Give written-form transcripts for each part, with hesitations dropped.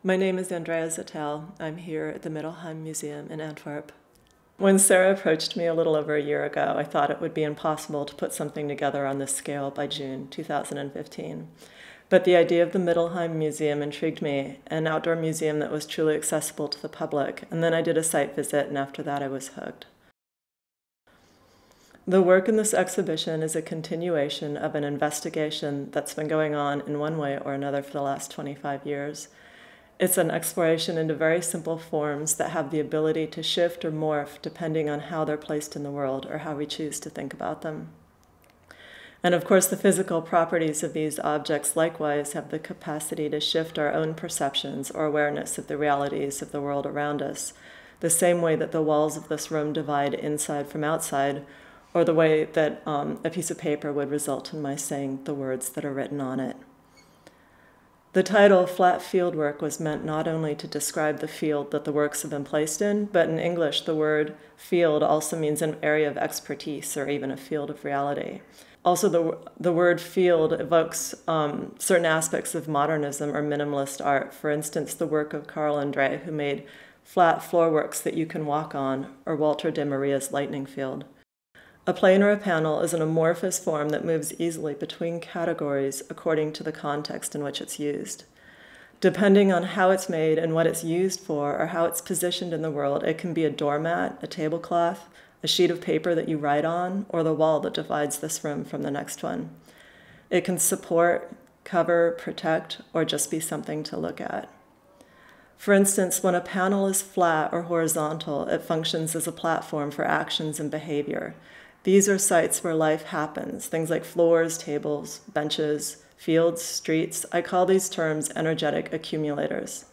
My name is Andrea Zittel. I'm here at the Middelheim Museum in Antwerp. When Sarah approached me a little over a year ago, I thought it would be impossible to put something together on this scale by June 2015. But the idea of the Middelheim Museum intrigued me, an outdoor museum that was truly accessible to the public, and then I did a site visit, and after that I was hooked. The work in this exhibition is a continuation of an investigation that's been going on in one way or another for the last 25 years. It's an exploration into very simple forms that have the ability to shift or morph depending on how they're placed in the world or how we choose to think about them. And of course, the physical properties of these objects likewise have the capacity to shift our own perceptions or awareness of the realities of the world around us, the same way that the walls of this room divide inside from outside, or the way that a piece of paper would result in my saying the words that are written on it. The title, Flat Fieldwork, was meant not only to describe the field that the works have been placed in, but in English, the word field also means an area of expertise or even a field of reality. Also, the word field evokes certain aspects of modernism or minimalist art. For instance, the work of Carl Andre, who made flat floorworks that you can walk on, or Walter de Maria's lightning field. A plane or a panel is an amorphous form that moves easily between categories according to the context in which it's used. Depending on how it's made and what it's used for or how it's positioned in the world, it can be a doormat, a tablecloth, a sheet of paper that you write on, or the wall that divides this room from the next one. It can support, cover, protect, or just be something to look at. For instance, when a panel is flat or horizontal, it functions as a platform for actions and behavior. These are sites where life happens, things like floors, tables, benches, fields, streets. I call these terms energetic accumulators.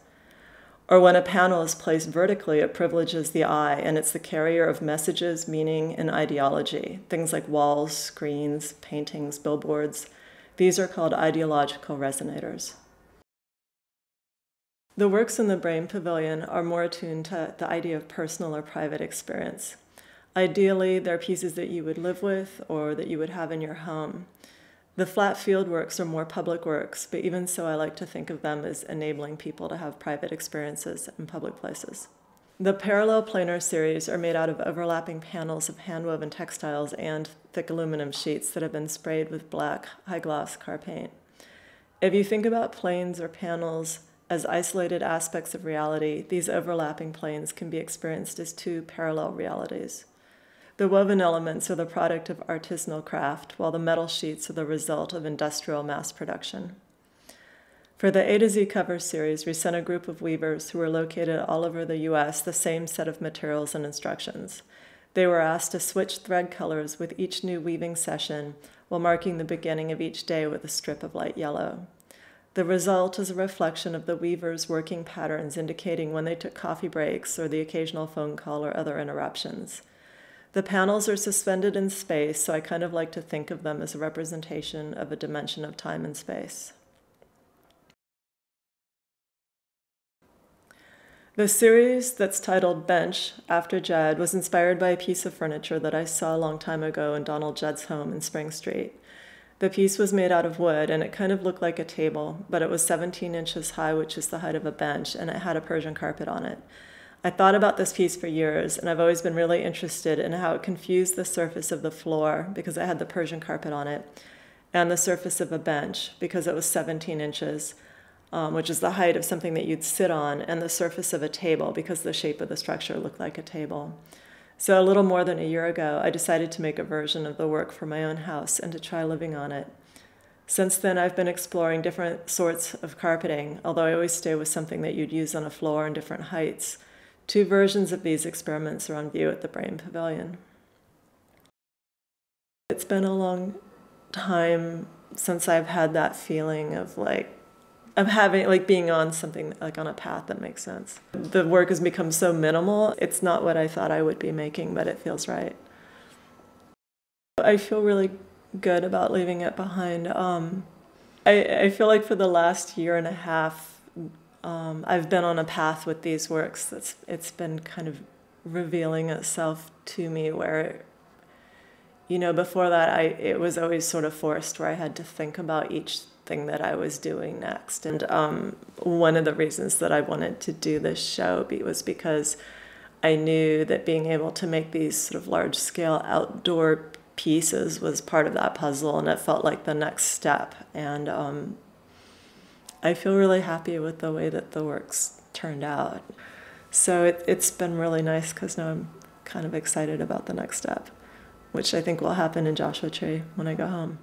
Or when a panel is placed vertically, it privileges the eye, and it's the carrier of messages, meaning, and ideology. Things like walls, screens, paintings, billboards. These are called ideological resonators. The works in the Brain Pavilion are more attuned to the idea of personal or private experience. Ideally, they're pieces that you would live with or that you would have in your home. The flat field works are more public works, but even so, I like to think of them as enabling people to have private experiences in public places. The parallel planar series are made out of overlapping panels of hand-woven textiles and thick aluminum sheets that have been sprayed with black, high-gloss car paint. If you think about planes or panels as isolated aspects of reality, these overlapping planes can be experienced as two parallel realities. The woven elements are the product of artisanal craft, while the metal sheets are the result of industrial mass production. For the A to Z cover series, we sent a group of weavers who were located all over the US the same set of materials and instructions. They were asked to switch thread colors with each new weaving session while marking the beginning of each day with a strip of light yellow. The result is a reflection of the weavers' working patterns indicating when they took coffee breaks or the occasional phone call or other interruptions. The panels are suspended in space, so I kind of like to think of them as a representation of a dimension of time and space. The series that's titled Bench, after Jed, was inspired by a piece of furniture that I saw a long time ago in Donald Judd's home in Spring Street. The piece was made out of wood, and it kind of looked like a table, but it was 17 inches high, which is the height of a bench, and it had a Persian carpet on it. I thought about this piece for years, and I've always been really interested in how it confused the surface of the floor, because it had the Persian carpet on it, and the surface of a bench, because it was 17 inches, which is the height of something that you'd sit on, and the surface of a table, because the shape of the structure looked like a table. So a little more than a year ago, I decided to make a version of the work for my own house and to try living on it. Since then, I've been exploring different sorts of carpeting, although I always stay with something that you'd use on a floor in different heights. 2 versions of these experiments are on view at the Brain Pavilion. It's been a long time since I've had that feeling of being on something, like on a path that makes sense. The work has become so minimal. It's not what I thought I would be making, but it feels right. I feel really good about leaving it behind. I feel like for the last year and a half, I've been on a path with these works it's been kind of revealing itself to me where, before that it was always sort of forced, where I had to think about each thing that I was doing next. And one of the reasons that I wanted to do this show was because I knew that being able to make these sort of large-scale outdoor pieces was part of that puzzle, and it felt like the next step. And I feel really happy with the way that the work's turned out. So it's been really nice because now I'm kind of excited about the next step, which I think will happen in Joshua Tree when I go home.